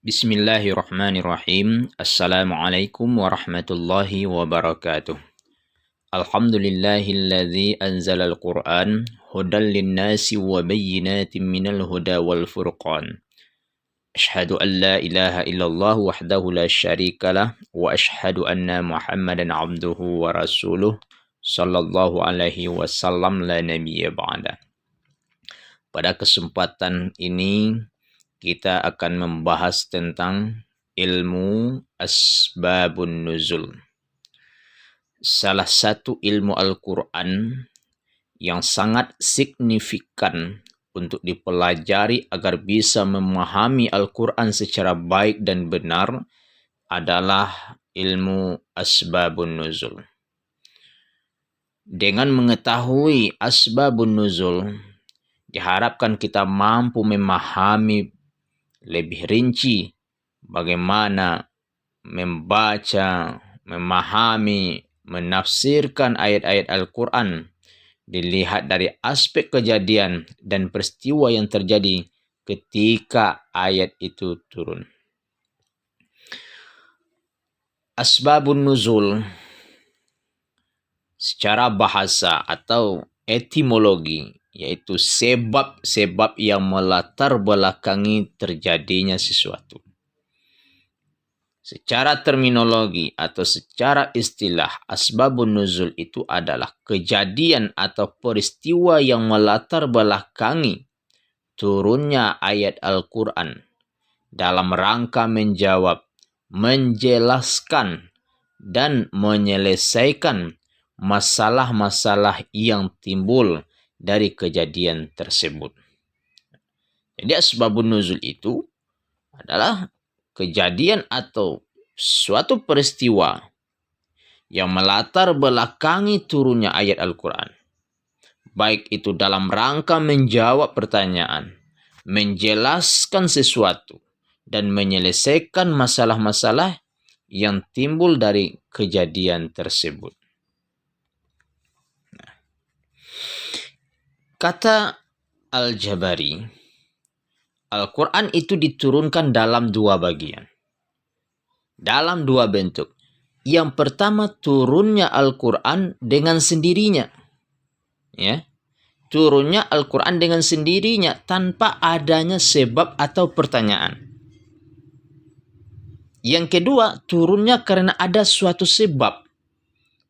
Bismillahirrahmanirrahim. Assalamualaikum warahmatullahi wabarakatuh. Alhamdulillahilladzi anzalal Qur'an hudan linnasi wa bayyinatin minal huda wal furqan. Ashhadu an la ilaha illallah wahdahu la syarikalah wa ashhadu anna Muhammadan abduhu wa rasuluh sallallahu alaihi wasallam la nabiyya ba'da. Pada kesempatan ini kita akan membahas tentang ilmu asbabun nuzul. Salah satu ilmu Al-Quran yang sangat signifikan untuk dipelajari agar bisa memahami Al-Quran secara baik dan benar adalah ilmu asbabun nuzul. Dengan mengetahui asbabun nuzul, diharapkan kita mampu memahami lebih rinci bagaimana membaca, memahami, menafsirkan ayat-ayat Al-Quran dilihat dari aspek kejadian dan peristiwa yang terjadi ketika ayat itu turun. Asbabun nuzul secara bahasa atau etimologi yaitu sebab-sebab yang melatar belakangi terjadinya sesuatu. Secara terminologi atau secara istilah, asbabun nuzul itu adalah kejadian atau peristiwa yang melatar belakangi turunnya ayat Al-Quran dalam rangka menjawab, menjelaskan, dan menyelesaikan masalah-masalah yang timbul dari kejadian tersebut. Jadi asbabun nuzul itu adalah kejadian atau suatu peristiwa yang melatar belakangi turunnya ayat Al-Quran. Baik itu dalam rangka menjawab pertanyaan, menjelaskan sesuatu, dan menyelesaikan masalah-masalah yang timbul dari kejadian tersebut. Kata Al-Jabari, Al-Quran itu diturunkan dalam dua bagian. Dalam dua bentuk. Yang pertama turunnya Al-Quran dengan sendirinya. Ya. Turunnya Al-Quran dengan sendirinya tanpa adanya sebab atau pertanyaan. Yang kedua turunnya karena ada suatu sebab.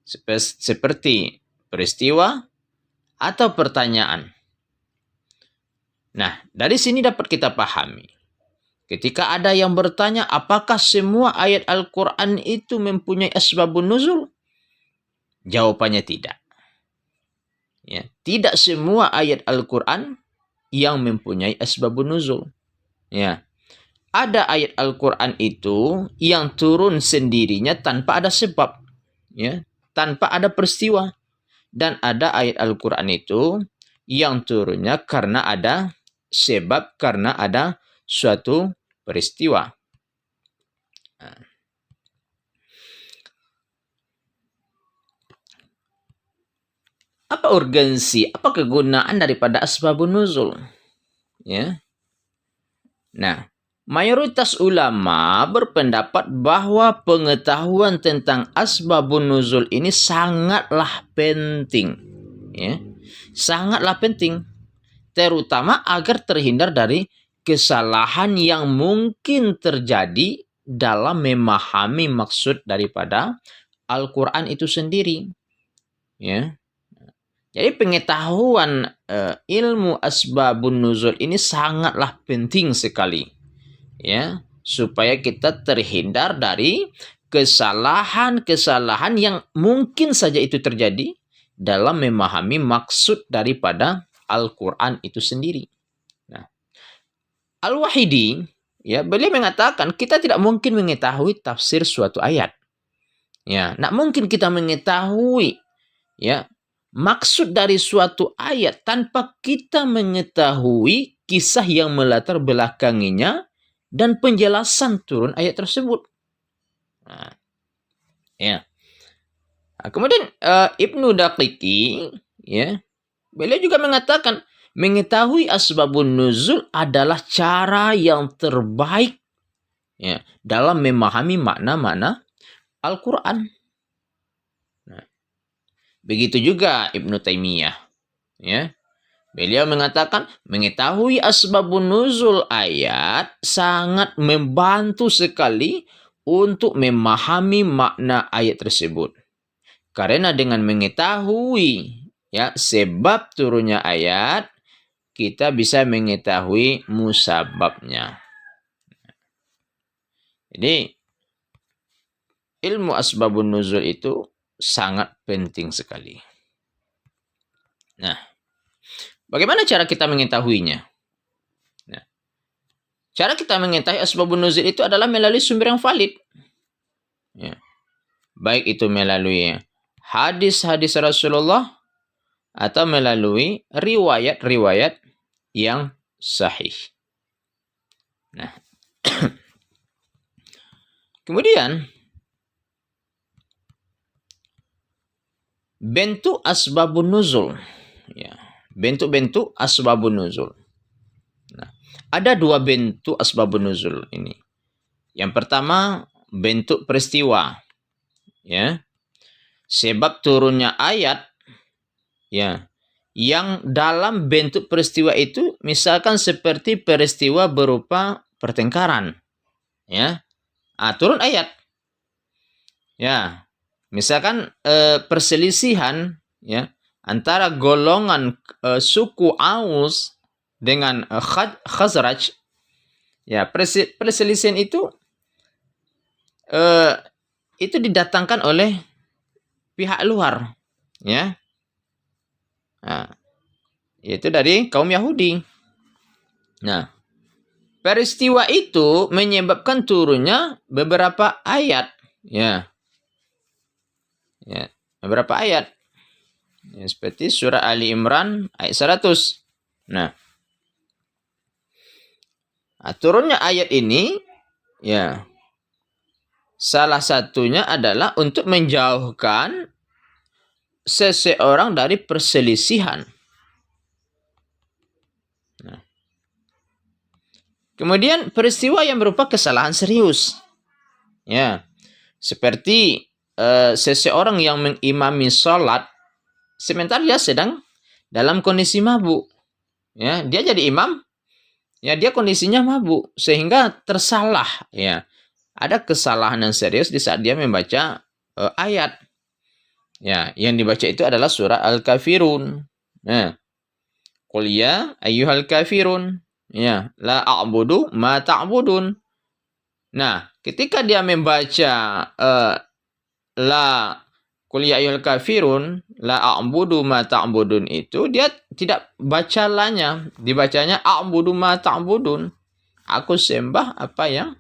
Seperti peristiwa atau pertanyaan. Nah, dari sini dapat kita pahami. Ketika ada yang bertanya, apakah semua ayat Al-Quran itu mempunyai asbabun nuzul? Jawabannya tidak. Ya, tidak semua ayat Al-Quran yang mempunyai asbabun nuzul. Ya, ada ayat Al-Quran itu yang turun sendirinya tanpa ada sebab. Ya, tanpa ada peristiwa. Dan ada ayat Al-Quran itu yang turunnya karena ada sebab, karena ada suatu peristiwa. Apa urgensi, apa kegunaan daripada asbabun nuzul? Ya. Nah, mayoritas ulama berpendapat bahwa pengetahuan tentang asbabun nuzul ini sangatlah penting. Ya. Sangatlah penting. Terutama agar terhindar dari kesalahan yang mungkin terjadi dalam memahami maksud daripada Al-Quran itu sendiri. Ya. Jadi pengetahuan ilmu asbabun nuzul ini sangatlah penting sekali. Ya, supaya kita terhindar dari kesalahan-kesalahan yang mungkin saja itu terjadi dalam memahami maksud daripada Al-Quran itu sendiri. Nah, Al-Wahidi, ya, beliau mengatakan kita tidak mungkin mengetahui tafsir suatu ayat. Ya, tidak mungkin kita mengetahui ya maksud dari suatu ayat tanpa kita mengetahui kisah yang melatar belakanginya dan penjelasan turun ayat tersebut. Nah, ya. Nah, kemudian Ibnu Daqiqi, ya, beliau juga mengatakan mengetahui asbabun nuzul adalah cara yang terbaik ya, dalam memahami makna-makna Al-Quran. Nah, begitu juga Ibnu Taimiyah. Ya, beliau mengatakan mengetahui asbabun nuzul ayat sangat membantu sekali untuk memahami makna ayat tersebut. Karena dengan mengetahui ya sebab turunnya ayat, kita bisa mengetahui musababnya. Jadi ilmu asbabun nuzul itu sangat penting sekali. Nah, bagaimana cara kita mengetahuinya? Nah, cara kita mengetahui asbabun nuzul itu adalah melalui sumber yang valid. Ya. Baik itu melalui hadis-hadis Rasulullah atau melalui riwayat-riwayat yang sahih. Nah, kemudian bentuk asbabun nuzul. Ya, bentuk-bentuk asbabun nuzul. Nah, ada dua bentuk asbabun nuzul ini. Yang pertama, bentuk peristiwa. Ya. Sebab turunnya ayat ya, yang dalam bentuk peristiwa itu misalkan seperti peristiwa berupa pertengkaran. Ya. Turun ayat. Ya. Misalkan perselisihan ya antara golongan suku Aus dengan Khazraj, ya perselisihan itu didatangkan oleh pihak luar, ya, yaitu dari kaum Yahudi. Nah, peristiwa itu menyebabkan turunnya beberapa ayat, ya, beberapa ayat. Ya, seperti surah Ali Imran ayat 100. Nah, turunnya ayat ini ya salah satunya adalah untuk menjauhkan seseorang dari perselisihan. Nah, kemudian peristiwa yang berupa kesalahan serius. Ya, seperti seseorang yang mengimami sholat sementara dia sedang dalam kondisi mabuk. Ya, dia jadi imam, ya dia kondisinya mabuk sehingga tersalah, ya. Ada kesalahan yang serius di saat dia membaca ayat. Ya, yang dibaca itu adalah surah Al-Kafirun. Nah, qul ya ayyuhal kafirun, ya, la a'budu ma ta'budun. Nah, ketika dia membaca la qul ya ayyuhal kafirun la a'budu ma ta'budun itu dia tidak baca lanya, dibacanya a'budu ma ta'budun. Aku sembah apa yang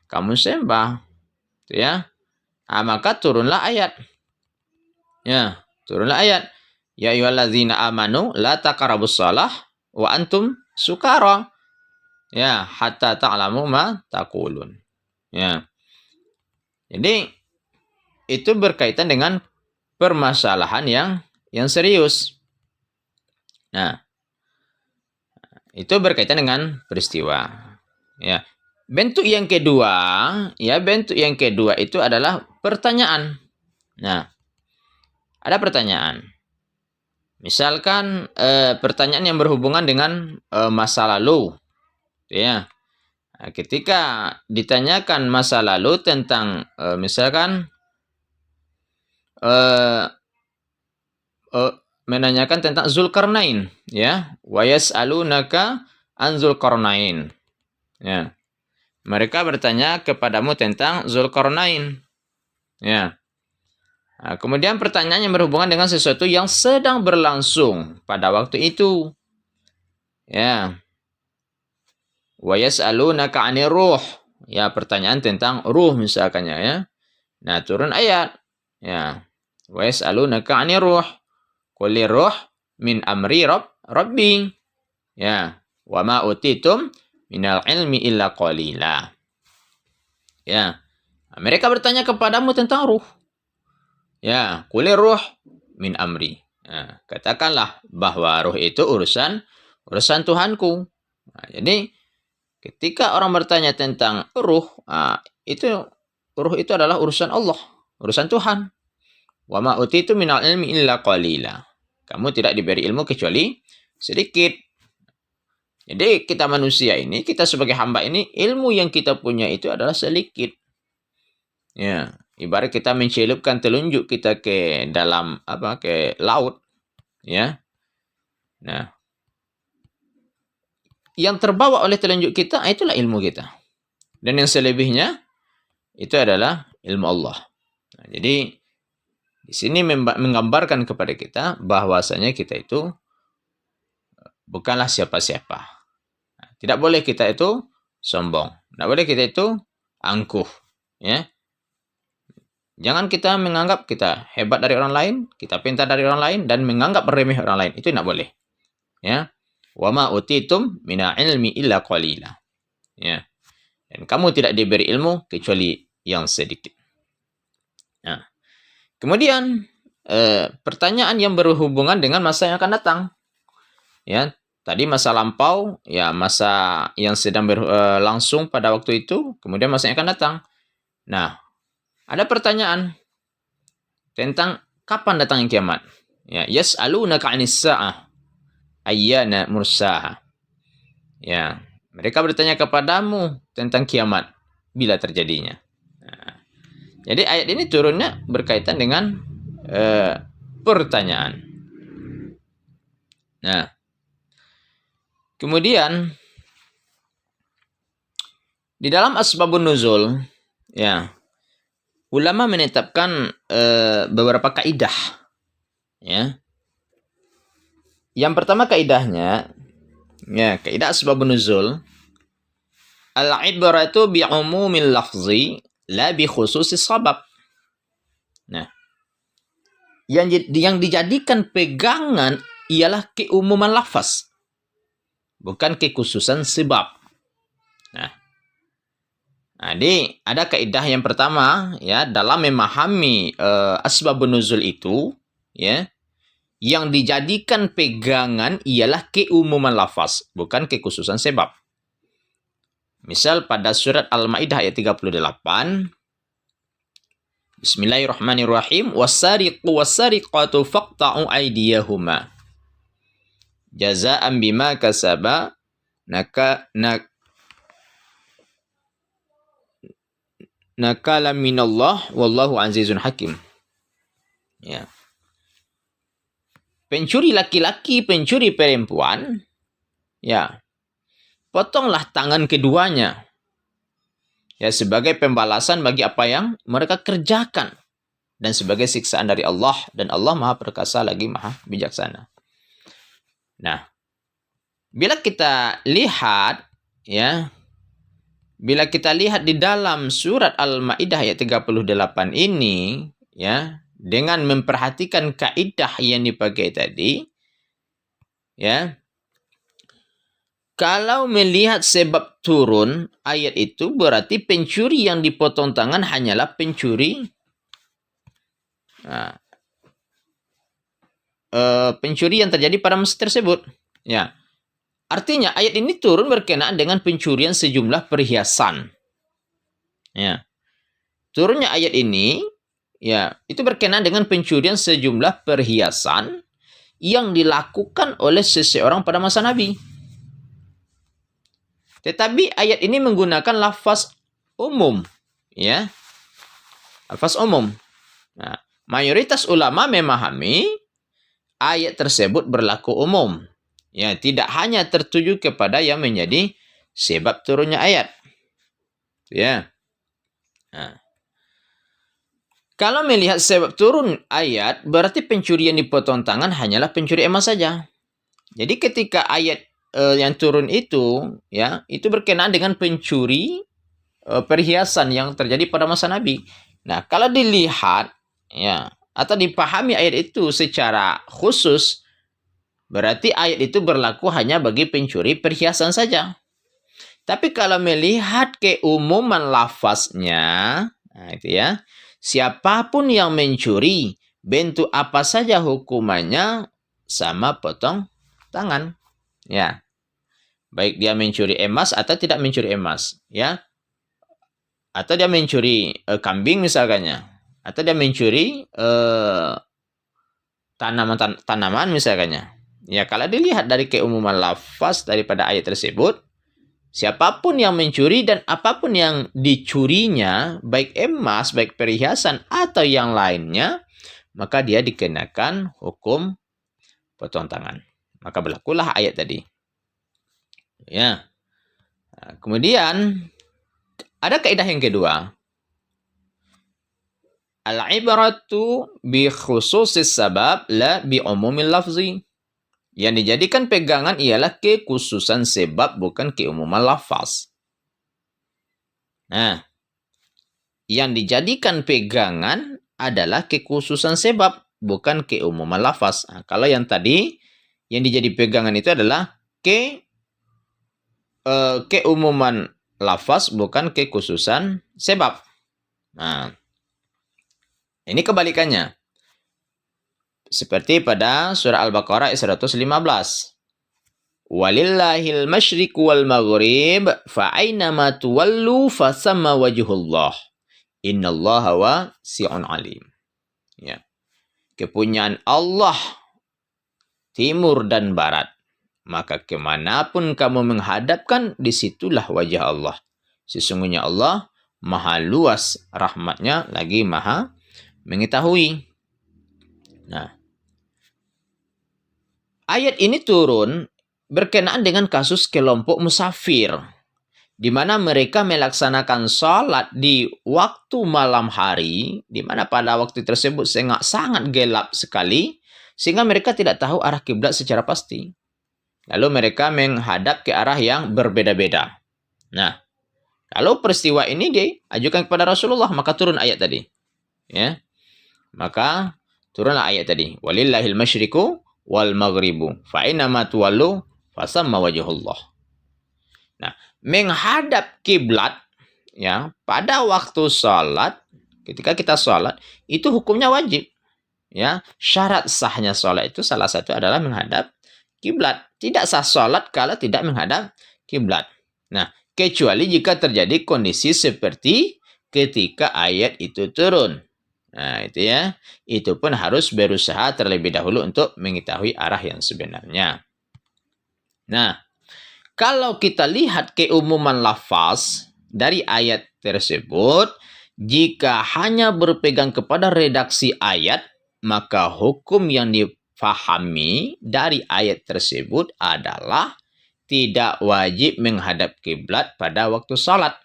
kamu sembah. Ya. Maka turunlah ayat. Ya, turunlah ayat. Ya ayyuhallazina amanu la taqrabus shalah wa antum sukara. Ya, hatta ta'lamu ma taqulun. Ya. Jadi itu berkaitan dengan permasalahan yang serius. Nah, itu berkaitan dengan peristiwa. Ya. Bentuk yang kedua itu adalah pertanyaan. Nah, ada pertanyaan. Misalkan pertanyaan yang berhubungan dengan masa lalu. Ya. Nah, ketika ditanyakan masa lalu tentang misalkan menanyakan tentang Zulkarnain, ya. Wa yas'alunaka an Zulkarnain. Ya. Mereka bertanya kepadamu tentang Zulkarnain. Ya. Nah, kemudian pertanyaan yang berhubungan dengan sesuatu yang sedang berlangsung pada waktu itu. Ya. Wa yas'alunaka 'anir ruh. Ya, pertanyaan tentang ruh misalkannya, ya. Nah, turun ayat. Ya. Wa yas'alunaka 'anir ruh. Qulir ruh min amri rabbi. Ya. Wa ma utitum minal ilmi illa qalila. Ya. Nah, mereka bertanya kepadamu tentang ruh. Ya, qulir ruh min amri. Nah, katakanlah bahwa ruh itu urusan Tuhanku. Nah, jadi Ketika orang bertanya tentang ruh, ruh itu adalah urusan Allah, urusan Tuhan. Wa ma utitu minal ilmi illa qalila. Kamu tidak diberi ilmu kecuali sedikit. Jadi kita manusia ini, kita sebagai hamba ini, ilmu yang kita punya itu adalah sedikit. Ya, ibarat kita mencelupkan telunjuk kita ke dalam ke laut, ya. Nah, yang terbawa oleh telunjuk kita itulah ilmu kita. Dan yang selebihnya itu adalah ilmu Allah. Nah, jadi di sini menggambarkan kepada kita bahwasanya kita itu bukanlah siapa-siapa. Tidak boleh kita itu sombong. Tidak boleh kita itu angkuh. Ya. Jangan kita menganggap kita hebat dari orang lain, kita pintar dari orang lain, dan menganggap remeh orang lain. Itu tidak boleh. Ya. Wa ma utitum mina ilmi illa qalila. Ya. Dan kamu tidak diberi ilmu kecuali yang sedikit. Nah. Kemudian pertanyaan yang berhubungan dengan masa yang akan datang. Ya. Tadi masa lampau, ya masa yang sedang berlangsung pada waktu itu, kemudian masa yang akan datang. Nah, ada pertanyaan tentang kapan datangnya kiamat. Ya, yas'alunaka 'anis sa'ah ayyana mursaha. Ya, mereka bertanya kepadamu tentang kiamat bila terjadinya. Nah, jadi ayat ini turunnya berkaitan dengan pertanyaan. Nah, kemudian di dalam asbabun nuzul, ya, ulama menetapkan beberapa kaidah. Ya. Yang pertama kaidahnya, ya, kaidah asbabun nuzul, al-ibratu bi umumil lafzi la bi khususis sabab. Nah, yang dijadikan pegangan ialah keumuman lafaz, bukan kekhususan sebab. Nah, jadi ada kaidah yang pertama, ya, dalam memahami asbabun nuzul itu, ya, yang dijadikan pegangan ialah keumuman lafaz, bukan kekhususan sebab. Misal pada surat Al-Maidah ayat 38, Bismillahirrahmanirrahim, wasariqu wasariqatu faqta'u aydiyahuma jaza'an bima kasaba nakala minallah wallahu azizun hakim. Ya. Pencuri laki-laki, pencuri perempuan, ya, potonglah tangan keduanya, ya, sebagai pembalasan bagi apa yang mereka kerjakan dan sebagai siksaan dari Allah, dan Allah Maha Perkasa lagi Maha Bijaksana. Nah, bila kita lihat, ya, bila kita lihat di dalam surat Al-Maidah ayat 38 ini, ya, dengan memperhatikan kaidah yang dipakai tadi, ya, kalau melihat sebab turun ayat itu, berarti pencuri yang dipotong tangan hanyalah pencuri pencuri yang terjadi pada masa tersebut. Ya, artinya ayat ini turun berkenaan dengan pencurian sejumlah perhiasan. Ya, turunnya ayat ini, ya, itu berkenaan dengan pencurian sejumlah perhiasan yang dilakukan oleh seseorang pada masa Nabi. Tetapi ayat ini menggunakan lafaz umum, ya, lafaz umum. Nah, mayoritas ulama memahami ayat tersebut berlaku umum, ya, tidak hanya tertuju kepada yang menjadi sebab turunnya ayat, ya. Nah, kalau melihat sebab turun ayat, berarti pencuri yang dipotong tangan hanyalah pencuri emas saja. Jadi ketika ayat yang turun itu, ya, itu berkenaan dengan pencuri perhiasan yang terjadi pada masa Nabi. Nah, kalau dilihat, ya, atau dipahami ayat itu secara khusus, berarti ayat itu berlaku hanya bagi pencuri perhiasan saja. Tapi kalau melihat keumuman lafaznya, nah itu, ya, siapapun yang mencuri, bentuk apa saja hukumannya sama potong tangan. Ya. Baik dia mencuri emas atau tidak mencuri emas, ya. Atau dia mencuri kambing misalkannya, atau dia mencuri tanaman misalkannya. Ya, kalau dilihat dari keumuman lafaz daripada ayat tersebut, siapapun yang mencuri dan apapun yang dicurinya, baik emas, baik perhiasan atau yang lainnya, maka dia dikenakan hukum potong tangan. Maka berlakulah ayat tadi. Ya. Nah, kemudian ada kaidah yang kedua. Al-ibaratu bi khususis sabab la bi umumil lafzi. Yang dijadikan pegangan ialah kekhususan sebab, bukan keumuman lafaz. Nah, yang dijadikan pegangan adalah kekhususan sebab, bukan keumuman lafaz. Nah, kalau yang tadi, yang dijadi pegangan itu adalah keumuman lafaz, bukan kekhususan sebab. Nah, ini kebalikannya. Seperti pada surah Al-Baqarah 115. Walillahil masyriq wal maghrib fa'ainama tuwallu fasamma wajhullah. Innallaha wasi'un alim. Ya. Kepunyaan Allah timur dan barat. Maka kemanapun kamu menghadapkan, disitulah wajah Allah. Sesungguhnya Allah maha luas rahmatnya, lagi maha mengetahui. Nah, ayat ini turun berkenaan dengan kasus kelompok musafir, di mana mereka melaksanakan sholat di waktu malam hari, di mana pada waktu tersebut sangat gelap sekali, sehingga mereka tidak tahu arah kiblat secara pasti. Lalu mereka menghadap ke arah yang berbeda-beda. Nah, kalau peristiwa ini diajukan kepada Rasulullah, maka turun ayat tadi. Ya, maka turunlah ayat tadi. Walillahil masyriqu wal maghribu fa'inama tuwallu fasamma wajhullah. Nah, menghadap kiblat, ya, pada waktu sholat, ketika kita sholat, itu hukumnya wajib. Ya, syarat sahnya sholat itu salah satu adalah menghadap kiblat. Tidak sah sholat kalau tidak menghadap kiblat. Nah, kecuali jika terjadi kondisi seperti ketika ayat itu turun. Nah, itu ya. Itu pun harus berusaha terlebih dahulu untuk mengetahui arah yang sebenarnya. Nah, kalau kita lihat keumuman lafaz dari ayat tersebut, jika hanya berpegang kepada redaksi ayat, maka hukum yang difahami dari ayat tersebut adalah tidak wajib menghadap kiblat pada waktu salat,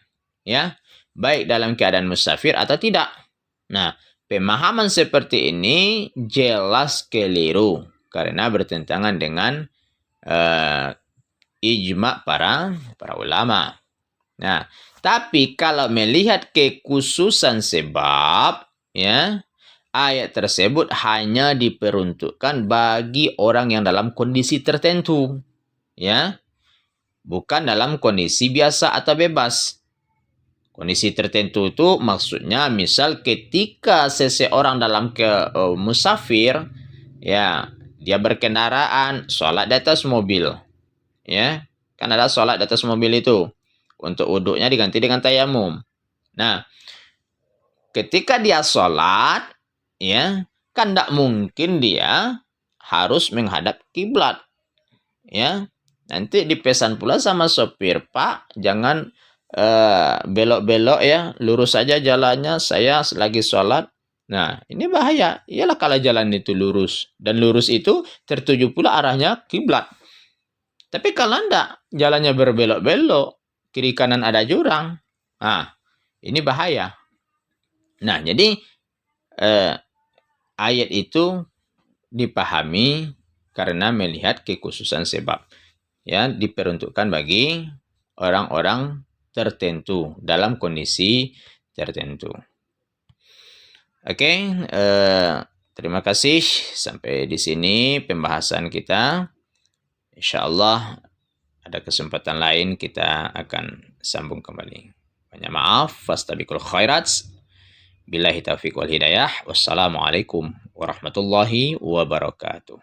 ya, baik dalam keadaan musafir atau tidak. Nah, pemahaman seperti ini jelas keliru karena bertentangan dengan ijma para ulama. Nah, tapi kalau melihat kekhususan sebab, ya, ayat tersebut hanya diperuntukkan bagi orang yang dalam kondisi tertentu, ya, bukan dalam kondisi biasa atau bebas. Kondisi tertentu itu maksudnya misal ketika seseorang dalam musafir, ya, dia berkendaraan, sholat di atas mobil. Ya, kan ada sholat di atas mobil itu. Untuk wuduknya diganti dengan tayamum. Nah, ketika dia sholat, ya, kan tidak mungkin dia harus menghadap kiblat. Ya, nanti dipesan pula sama sopir, Pak, jangan belok-belok ya, lurus saja jalannya, saya lagi sholat. Nah, ini bahaya. Iyalah kalau jalan itu lurus. Dan lurus itu tertuju pula arahnya kiblat. Tapi kalau enggak, jalannya berbelok-belok, kiri kanan ada jurang. Nah, ini bahaya. Nah, jadi ayat itu dipahami karena melihat kekhususan sebab. Ya, diperuntukkan bagi orang-orang tertentu dalam kondisi tertentu. Oke, terima kasih. Sampai di sini pembahasan kita. InsyaAllah ada kesempatan lain kita akan sambung kembali. Banyak maaf. Fastabiqul khairat. Billahi taufiq wal hidayah. Wassalamualaikum warahmatullahi wabarakatuh.